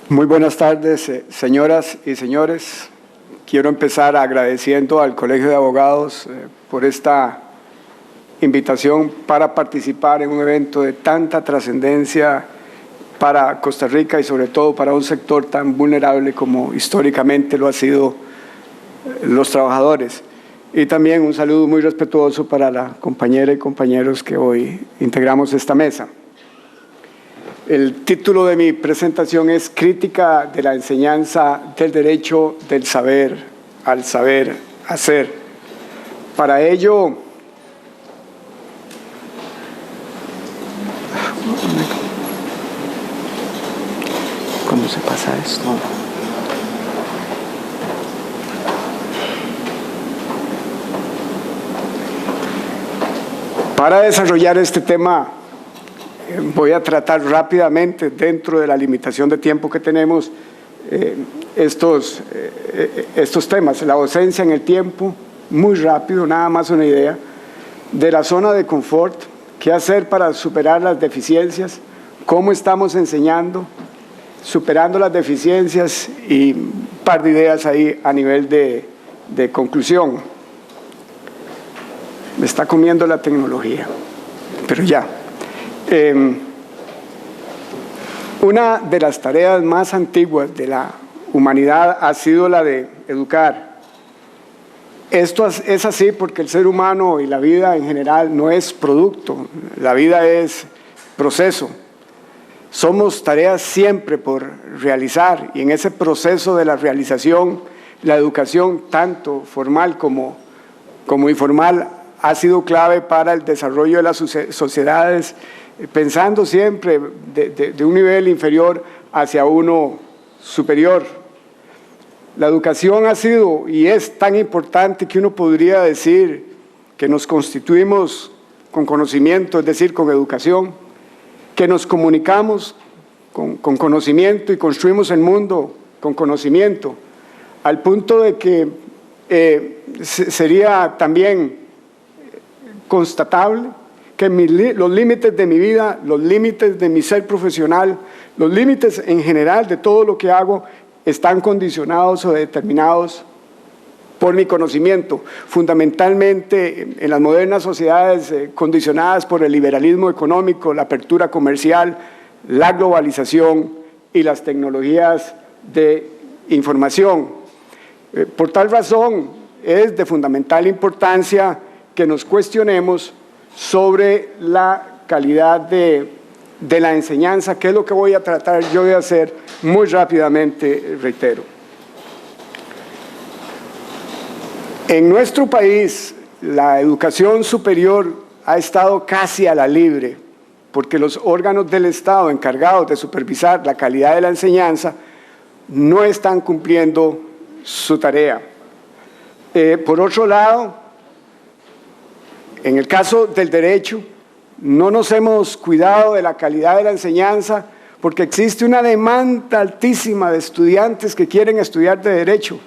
Muy buenas tardes, señoras y señores. Quiero empezar agradeciendo al Colegio de Abogados por esta invitación para participar en un evento de tanta trascendencia para Costa Rica y sobre todo para un sector tan vulnerable como históricamente lo ha sido los trabajadores. Y también un saludo muy respetuoso para la compañera y compañeros que hoy integramos esta mesa. El título de mi presentación es Crítica de la enseñanza del derecho del saber al saber hacer. Para ello, ¿cómo se pasa esto? Para desarrollar este tema, voy a tratar rápidamente, dentro de la limitación de tiempo que tenemos, estos temas. La docencia en el tiempo, muy rápido, nada más una idea. De la zona de confort, qué hacer para superar las deficiencias, cómo estamos enseñando, superando las deficiencias y un par de ideas ahí a nivel de conclusión. Me está comiendo la tecnología, pero ya. Una de las tareas más antiguas de la humanidad ha sido la de educar. Esto es así porque el ser humano y la vida en general no es producto, la vida es proceso. Somos tareas siempre por realizar y en ese proceso de la realización, la educación, tanto formal como informal, ha sido clave para el desarrollo de las sociedades, pensando siempre de un nivel inferior hacia uno superior. La educación ha sido y es tan importante que uno podría decir que nos constituimos con conocimiento, es decir, con educación, que nos comunicamos con conocimiento y construimos el mundo con conocimiento, al punto de que sería también constatable que los límites de mi vida, los límites de mi ser profesional, los límites en general de todo lo que hago están condicionados o determinados por mi conocimiento, fundamentalmente en las modernas sociedades condicionadas por el liberalismo económico, la apertura comercial, la globalización y las tecnologías de información. Por tal razón, es de fundamental importancia que nos cuestionemos sobre la calidad de la enseñanza, que es lo que voy a tratar yo de hacer muy rápidamente, reitero. En nuestro país, la educación superior ha estado casi a la libre, porque los órganos del Estado encargados de supervisar la calidad de la enseñanza no están cumpliendo su tarea. Por otro lado, en el caso del derecho, no nos hemos cuidado de la calidad de la enseñanza porque existe una demanda altísima de estudiantes que quieren estudiar de derecho.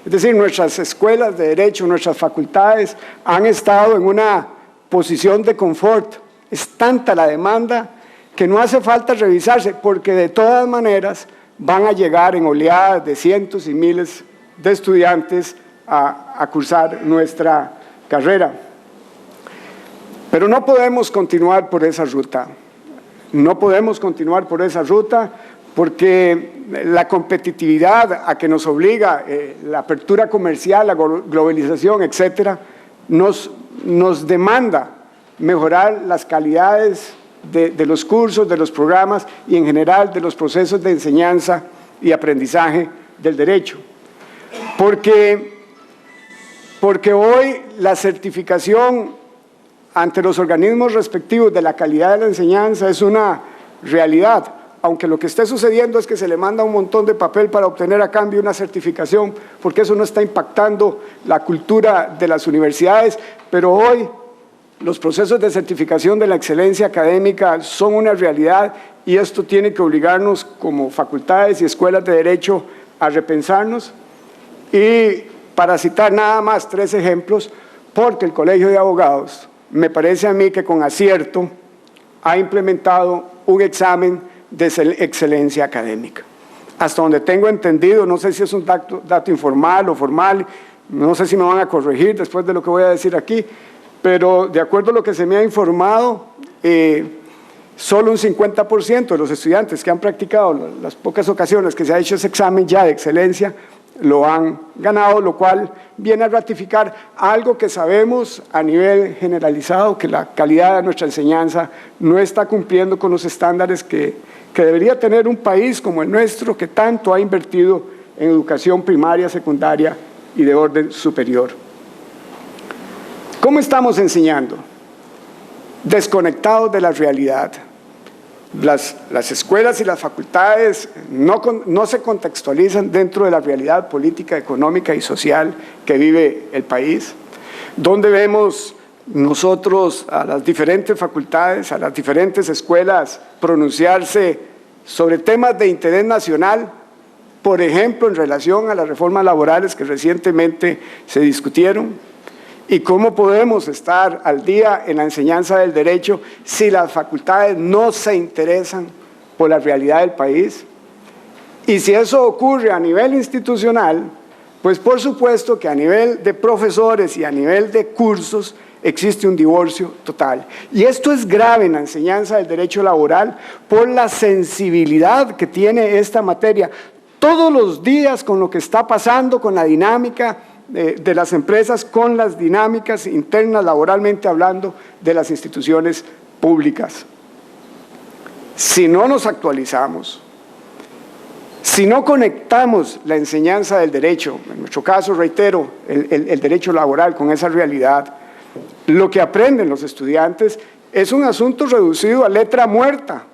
Es decir, nuestras escuelas de derecho, nuestras facultades han estado en una posición de confort. Es tanta la demanda que no hace falta revisarse porque de todas maneras van a llegar en oleadas de cientos y miles de estudiantes a cursar nuestra carrera. Pero no podemos continuar por esa ruta. No podemos continuar por esa ruta porque la competitividad a que nos obliga la apertura comercial, la globalización, etcétera, nos demanda mejorar las calidades de los cursos, de los programas y en general de los procesos de enseñanza y aprendizaje del derecho. Porque hoy la certificación ante los organismos respectivos de la calidad de la enseñanza es una realidad, aunque lo que esté sucediendo es que se le manda un montón de papel para obtener a cambio una certificación, porque eso no está impactando la cultura de las universidades, pero hoy los procesos de certificación de la excelencia académica son una realidad y esto tiene que obligarnos como facultades y escuelas de derecho a repensarnos. Y para citar nada más 3 ejemplos, porque el Colegio de Abogados me parece a mí que con acierto ha implementado un examen de excelencia académica. hasta donde tengo entendido, no sé si es un dato informal o formal, no sé si me van a corregir después de lo que voy a decir aquí, pero de acuerdo a lo que se me ha informado, solo un 50% de los estudiantes que han practicado las pocas ocasiones que se ha hecho ese examen ya de excelencia lo han ganado, lo cual viene a ratificar algo que sabemos a nivel generalizado, que la calidad de nuestra enseñanza no está cumpliendo con los estándares que debería tener un país como el nuestro, que tanto ha invertido en educación primaria, secundaria y de orden superior. ¿Cómo estamos enseñando? Desconectados de la realidad. Las escuelas y las facultades no se contextualizan dentro de la realidad política, económica y social que vive el país, donde vemos nosotros a las diferentes facultades, a las diferentes escuelas pronunciarse sobre temas de interés nacional, por ejemplo, en relación a las reformas laborales que recientemente se discutieron. ¿Y cómo podemos estar al día en la enseñanza del derecho si las facultades no se interesan por la realidad del país? Y si eso ocurre a nivel institucional, pues por supuesto que a nivel de profesores y a nivel de cursos existe un divorcio total. Y esto es grave en la enseñanza del derecho laboral por la sensibilidad que tiene esta materia. Todos los días con lo que está pasando, con la dinámica de las empresas, con las dinámicas internas, laboralmente hablando, de las instituciones públicas. Si no nos actualizamos, si no conectamos la enseñanza del derecho, en nuestro caso, reitero, el derecho laboral con esa realidad, lo que aprenden los estudiantes es un asunto reducido a letra muerta,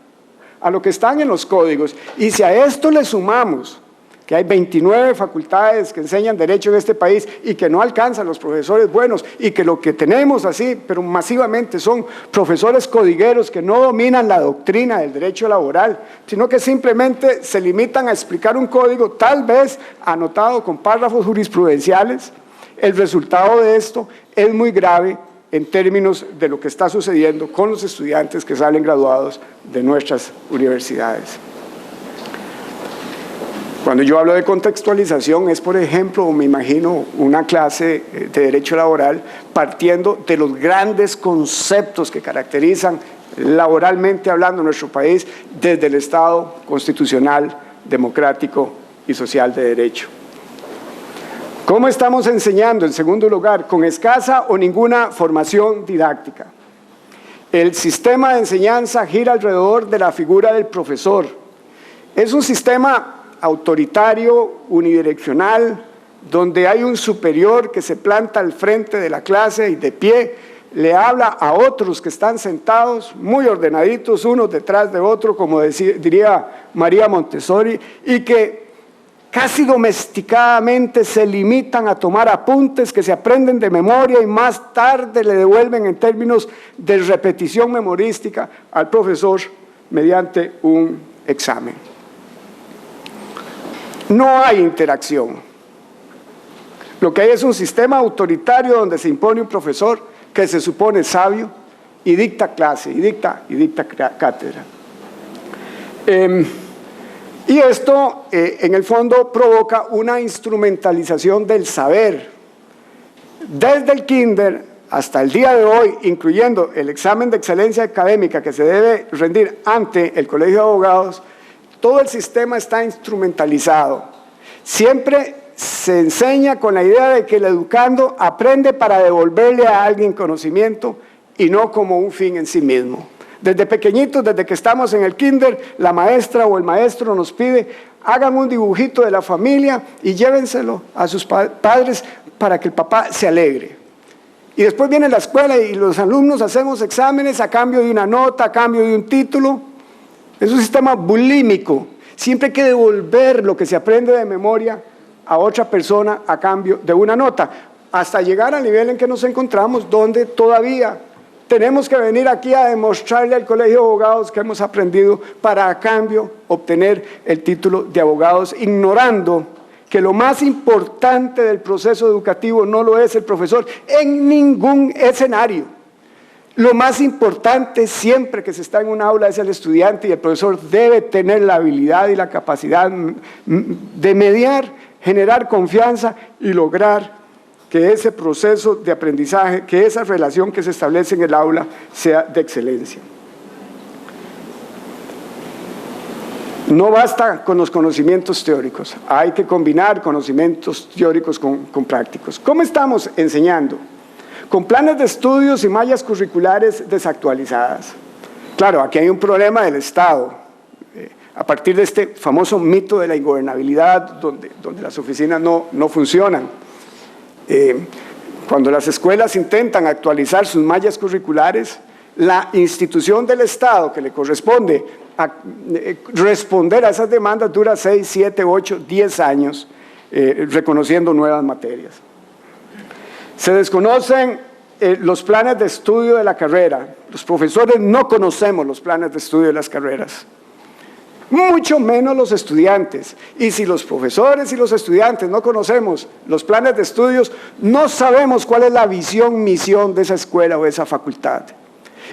a lo que están en los códigos. Y si a esto le sumamos que hay 29 facultades que enseñan derecho en este país y que no alcanzan los profesores buenos, y que lo que tenemos así, pero masivamente, son profesores codigueros que no dominan la doctrina del derecho laboral, sino que simplemente se limitan a explicar un código, tal vez anotado con párrafos jurisprudenciales, el resultado de esto es muy grave en términos de lo que está sucediendo con los estudiantes que salen graduados de nuestras universidades. Cuando yo hablo de contextualización es, por ejemplo, me imagino una clase de derecho laboral partiendo de los grandes conceptos que caracterizan laboralmente hablando nuestro país desde el Estado constitucional, democrático y social de derecho. ¿Cómo estamos enseñando? En segundo lugar, con escasa o ninguna formación didáctica. El sistema de enseñanza gira alrededor de la figura del profesor. Es un sistema autoritario, unidireccional, donde hay un superior que se planta al frente de la clase y de pie le habla a otros que están sentados, muy ordenaditos, unos detrás de otro, como diría María Montessori, y que casi domesticadamente se limitan a tomar apuntes que se aprenden de memoria y más tarde le devuelven en términos de repetición memorística al profesor mediante un examen. No hay interacción. Lo que hay es un sistema autoritario donde se impone un profesor que se supone sabio y dicta clase, y dicta cátedra. Y esto, en el fondo, provoca una instrumentalización del saber. Desde el kinder hasta el día de hoy, incluyendo el examen de excelencia académica que se debe rendir ante el Colegio de Abogados, todo el sistema está instrumentalizado. Siempre se enseña con la idea de que el educando aprende para devolverle a alguien conocimiento y no como un fin en sí mismo. Desde pequeñitos, desde que estamos en el kinder, la maestra o el maestro nos pide: hagan un dibujito de la familia y llévenselo a sus padres para que el papá se alegre. Y después viene la escuela y los alumnos hacemos exámenes a cambio de una nota, a cambio de un título. Es un sistema bulímico. Siempre hay que devolver lo que se aprende de memoria a otra persona a cambio de una nota, hasta llegar al nivel en que nos encontramos, donde todavía tenemos que venir aquí a demostrarle al Colegio de Abogados que hemos aprendido para a cambio obtener el título de abogados, ignorando que lo más importante del proceso educativo no lo es el profesor en ningún escenario. Lo más importante siempre que se está en un aula es el estudiante, y el profesor debe tener la habilidad y la capacidad de mediar, generar confianza y lograr que ese proceso de aprendizaje, que esa relación que se establece en el aula sea de excelencia. No basta con los conocimientos teóricos, hay que combinar conocimientos teóricos con prácticos. ¿Cómo estamos enseñando? Con planes de estudios y mallas curriculares desactualizadas. Claro, aquí hay un problema del Estado, a partir de este famoso mito de la ingobernabilidad, donde las oficinas no funcionan. Cuando las escuelas intentan actualizar sus mallas curriculares, la institución del Estado que le corresponde responder a esas demandas dura 6, 7, 8, 10 años reconociendo nuevas materias. Se desconocen los planes de estudio de la carrera. Los profesores no conocemos los planes de estudio de las carreras, mucho menos los estudiantes. Y si los profesores y los estudiantes no conocemos los planes de estudios, no sabemos cuál es la visión, misión de esa escuela o de esa facultad.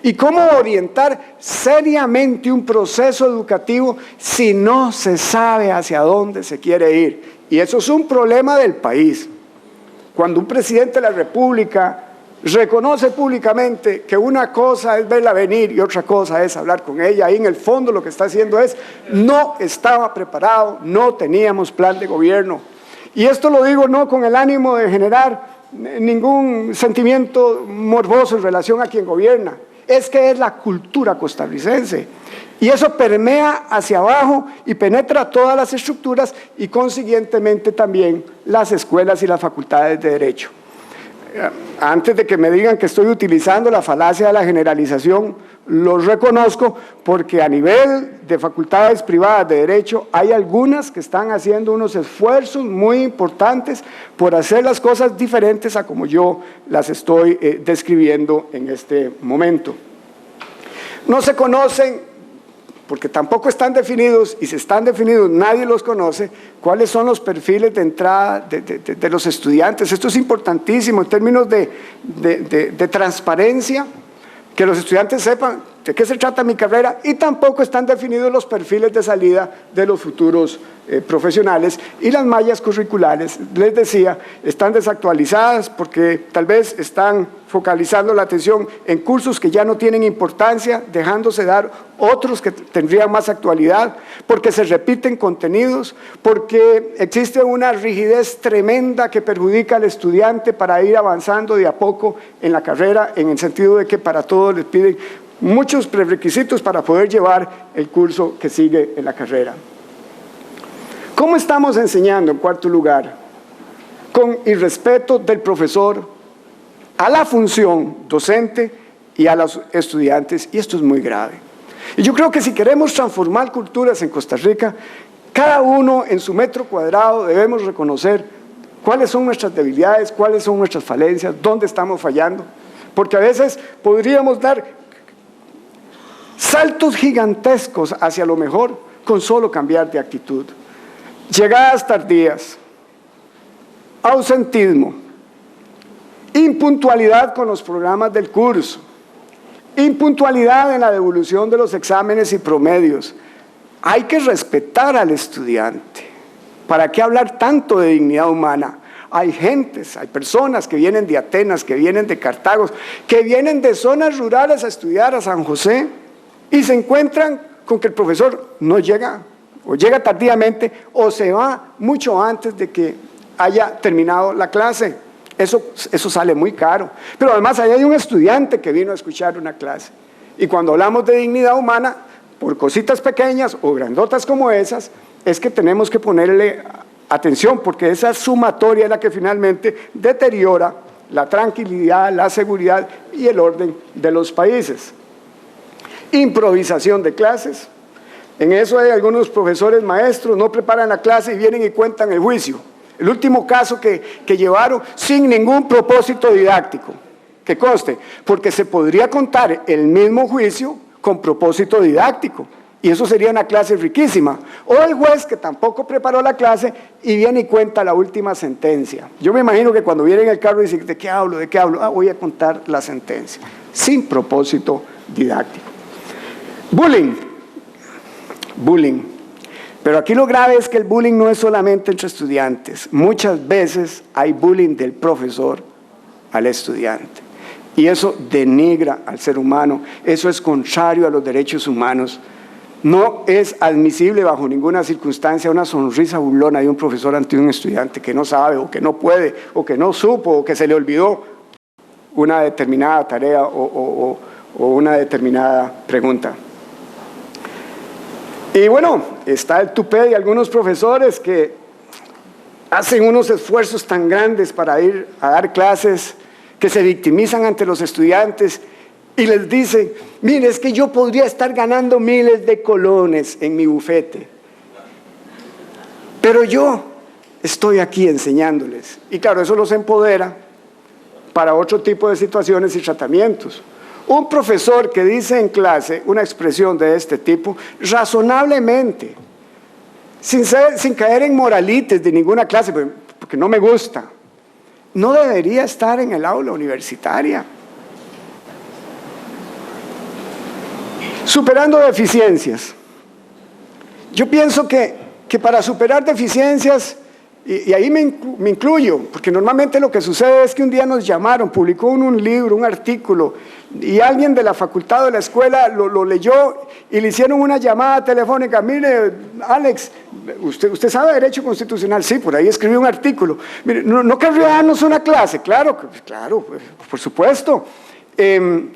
¿Y cómo orientar seriamente un proceso educativo si no se sabe hacia dónde se quiere ir? Y eso es un problema del país. Cuando un presidente de la República reconoce públicamente que una cosa es verla venir y otra cosa es hablar con ella, ahí en el fondo lo que está haciendo es, no estaba preparado, no teníamos plan de gobierno. Y esto lo digo no con el ánimo de generar ningún sentimiento morboso en relación a quien gobierna, es que es la cultura costarricense. Y eso permea hacia abajo y penetra todas las estructuras y consiguientemente también las escuelas y las facultades de Derecho. Antes de que me digan que estoy utilizando la falacia de la generalización, lo reconozco porque a nivel de facultades privadas de Derecho hay algunas que están haciendo unos esfuerzos muy importantes por hacer las cosas diferentes a como yo las estoy describiendo en este momento. No se conocen, porque tampoco están definidos, y si están definidos nadie los conoce, cuáles son los perfiles de entrada de los estudiantes. Esto es importantísimo en términos de transparencia, que los estudiantes sepan de qué se trata mi carrera, y tampoco están definidos los perfiles de salida de los futuros profesionales, y las mallas curriculares, les decía, están desactualizadas porque tal vez están focalizando la atención en cursos que ya no tienen importancia, dejándose dar otros que tendrían más actualidad, porque se repiten contenidos, porque existe una rigidez tremenda que perjudica al estudiante para ir avanzando de a poco en la carrera, en el sentido de que para todos les piden muchos prerequisitos para poder llevar el curso que sigue en la carrera. ¿Cómo estamos enseñando, en cuarto lugar? Con irrespeto del profesor a la función docente y a los estudiantes, y esto es muy grave. Y yo creo que si queremos transformar culturas en Costa Rica, cada uno en su metro cuadrado debemos reconocer cuáles son nuestras debilidades, cuáles son nuestras falencias, dónde estamos fallando, porque a veces podríamos dar saltos gigantescos hacia lo mejor con solo cambiar de actitud. Llegadas tardías, ausentismo, impuntualidad con los programas del curso, impuntualidad en la devolución de los exámenes y promedios. Hay que respetar al estudiante. ¿Para qué hablar tanto de dignidad humana? Hay gentes, hay personas que vienen de Atenas, que vienen de Cartago, que vienen de zonas rurales a estudiar a San José y se encuentran con que el profesor no llega, o llega tardíamente, o se va mucho antes de que haya terminado la clase. Eso sale muy caro. Pero además ahí hay un estudiante que vino a escuchar una clase. Y cuando hablamos de dignidad humana, por cositas pequeñas o grandotas como esas, es que tenemos que ponerle atención, porque esa sumatoria es la que finalmente deteriora la tranquilidad, la seguridad y el orden de los países. Improvisación de clases. En eso hay algunos profesores maestros, no preparan la clase y vienen y cuentan el juicio. El último caso que llevaron sin ningún propósito didáctico, que conste, porque se podría contar el mismo juicio con propósito didáctico. Y eso sería una clase riquísima. O el juez que tampoco preparó la clase y viene y cuenta la última sentencia. Yo me imagino que cuando viene en el carro y dice, ¿de qué hablo? ¿De qué hablo? Ah, voy a contar la sentencia. Sin propósito didáctico. Bullying. Bullying. Pero aquí lo grave es que el bullying no es solamente entre estudiantes. Muchas veces hay bullying del profesor al estudiante. Y eso denigra al ser humano. Eso es contrario a los derechos humanos. No es admisible bajo ninguna circunstancia una sonrisa burlona de un profesor ante un estudiante que no sabe, o que no puede, o que no supo, o que se le olvidó una determinada tarea o una determinada pregunta. Y bueno, está el tupé de algunos profesores que hacen unos esfuerzos tan grandes para ir a dar clases, que se victimizan ante los estudiantes y les dicen, mire, es que yo podría estar ganando miles de colones en mi bufete, pero yo estoy aquí enseñándoles. Y claro, eso los empodera para otro tipo de situaciones y tratamientos. Un profesor que dice en clase una expresión de este tipo, razonablemente, sin caer en moralites de ninguna clase, porque no me gusta, no debería estar en el aula universitaria. Superando deficiencias. Yo pienso que para superar deficiencias, y ahí me incluyo, porque normalmente lo que sucede es que un día nos llamaron, publicó un libro, un artículo, y alguien de la facultad o de la escuela lo leyó y le hicieron una llamada telefónica. Mire, Alex, ¿usted sabe Derecho Constitucional? Sí, por ahí escribió un artículo. Mire, ¿no querría darnos una clase? Claro, por supuesto.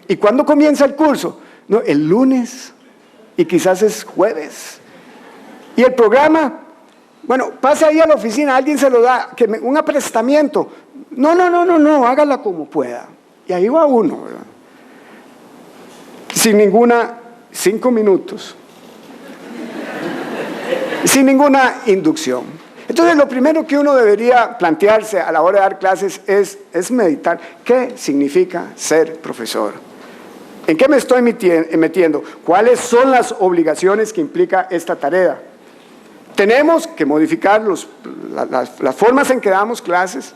¿Y cuándo comienza el curso? No, el lunes, y quizás es jueves. Y el programa, bueno, pase ahí a la oficina, alguien se lo da, un aprestamiento. No, hágala como pueda. Y ahí va uno, ¿verdad? Sin ninguna, 5 minutos. Sin ninguna inducción. Entonces, lo primero que uno debería plantearse a la hora de dar clases es meditar. ¿Qué significa ser profesor? ¿En qué me estoy metiendo? ¿Cuáles son las obligaciones que implica esta tarea? Tenemos que modificar las formas en que damos clases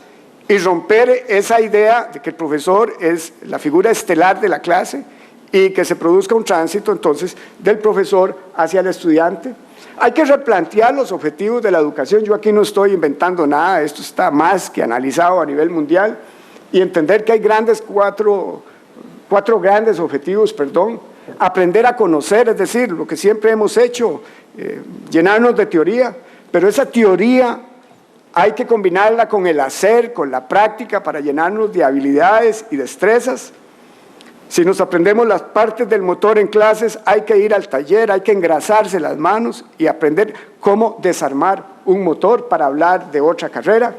y romper esa idea de que el profesor es la figura estelar de la clase y que se produzca un tránsito entonces del profesor hacia el estudiante. Hay que replantear los objetivos de la educación. Yo aquí no estoy inventando nada, esto está más que analizado a nivel mundial, y entender que hay cuatro grandes objetivos, aprender a conocer, es decir, lo que siempre hemos hecho, llenarnos de teoría, pero esa teoría hay que combinarla con el hacer, con la práctica, para llenarnos de habilidades y destrezas. Si nos aprendemos las partes del motor en clases, hay que ir al taller, hay que engrasarse las manos y aprender cómo desarmar un motor para hablar de otra carrera.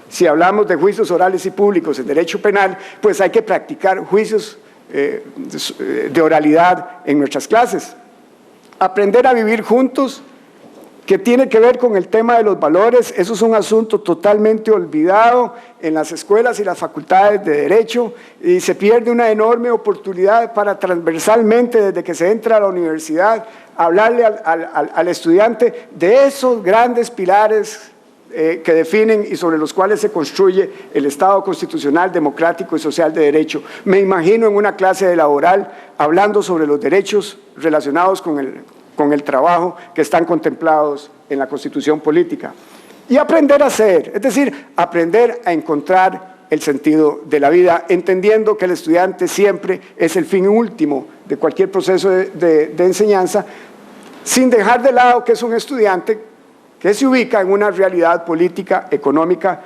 Si hablamos de juicios orales y públicos en derecho penal, pues hay que practicar juicios de oralidad en nuestras clases. Aprender a vivir juntos, que tiene que ver con el tema de los valores. Eso es un asunto totalmente olvidado en las escuelas y las facultades de Derecho, y se pierde una enorme oportunidad para transversalmente, desde que se entra a la universidad, hablarle al estudiante de esos grandes pilares que definen y sobre los cuales se construye el Estado constitucional, democrático y social de derecho. Me imagino en una clase de laboral hablando sobre los derechos relacionados con el trabajo que están contemplados en la Constitución política. Y aprender a ser, es decir, aprender a encontrar el sentido de la vida, entendiendo que el estudiante siempre es el fin último de cualquier proceso de enseñanza, sin dejar de lado que es un estudiante que se ubica en una realidad política, económica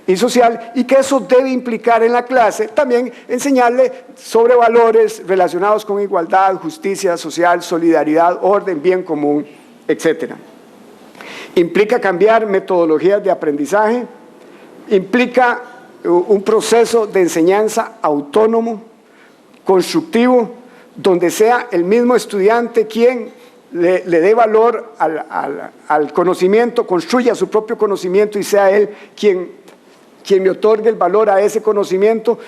y social, y que eso debe implicar en la clase también enseñarle sobre valores relacionados con igualdad, justicia social, solidaridad, orden, bien común, etc. Implica cambiar metodologías de aprendizaje, implica un proceso de enseñanza autónomo, constructivo, donde sea el mismo estudiante quien le dé valor al conocimiento, construya su propio conocimiento y sea él quien le otorgue el valor a ese conocimiento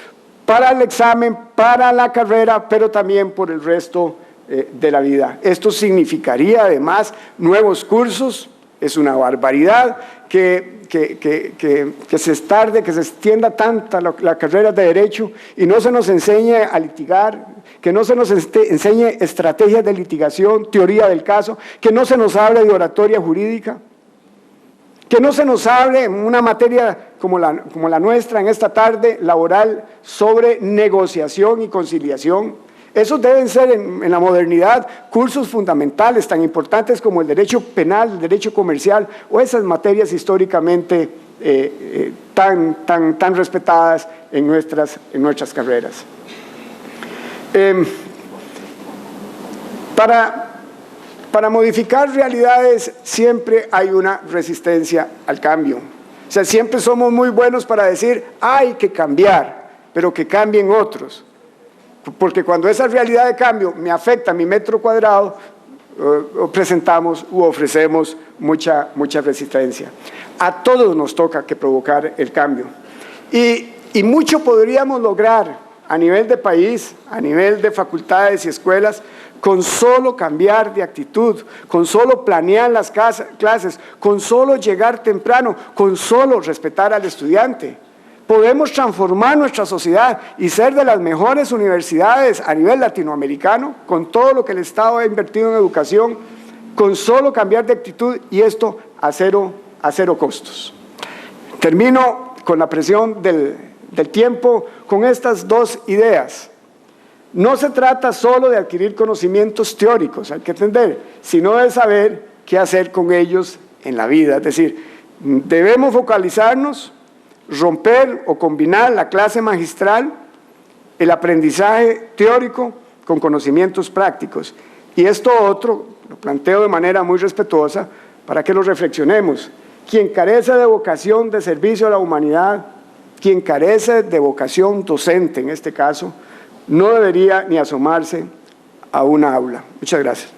para el examen, para la carrera, pero también por el resto de la vida. Esto significaría además nuevos cursos. Es una barbaridad que se tarde, que se extienda tanta la carrera de Derecho y no se nos enseñe a litigar, que no se nos enseñe estrategias de litigación, teoría del caso, que no se nos hable de oratoria jurídica, que no se nos hable en una materia como la nuestra en esta tarde laboral sobre negociación y conciliación. Esos deben ser en la modernidad cursos fundamentales tan importantes como el derecho penal, el derecho comercial o esas materias históricamente tan respetadas en nuestras carreras. Para modificar realidades siempre hay una resistencia al cambio. O sea, siempre somos muy buenos para decir hay que cambiar, pero que cambien otros. Porque cuando esa realidad de cambio me afecta a mi metro cuadrado, presentamos u ofrecemos mucha resistencia. A todos nos toca que provocar el cambio. Y mucho podríamos lograr a nivel de país, a nivel de facultades y escuelas, con solo cambiar de actitud, con solo planear las clases, con solo llegar temprano, con solo respetar al estudiante. Podemos transformar nuestra sociedad y ser de las mejores universidades a nivel latinoamericano, con todo lo que el Estado ha invertido en educación, con solo cambiar de actitud y esto a cero costos. Termino con la presión del tiempo con estas dos ideas. No se trata solo de adquirir conocimientos teóricos, hay que entender, sino de saber qué hacer con ellos en la vida. Es decir, debemos focalizarnos, romper o combinar la clase magistral, el aprendizaje teórico con conocimientos prácticos. Y esto otro, lo planteo de manera muy respetuosa para que lo reflexionemos. Quien carece de vocación de servicio a la humanidad, quien carece de vocación docente en este caso, no debería ni asomarse a una aula. Muchas gracias.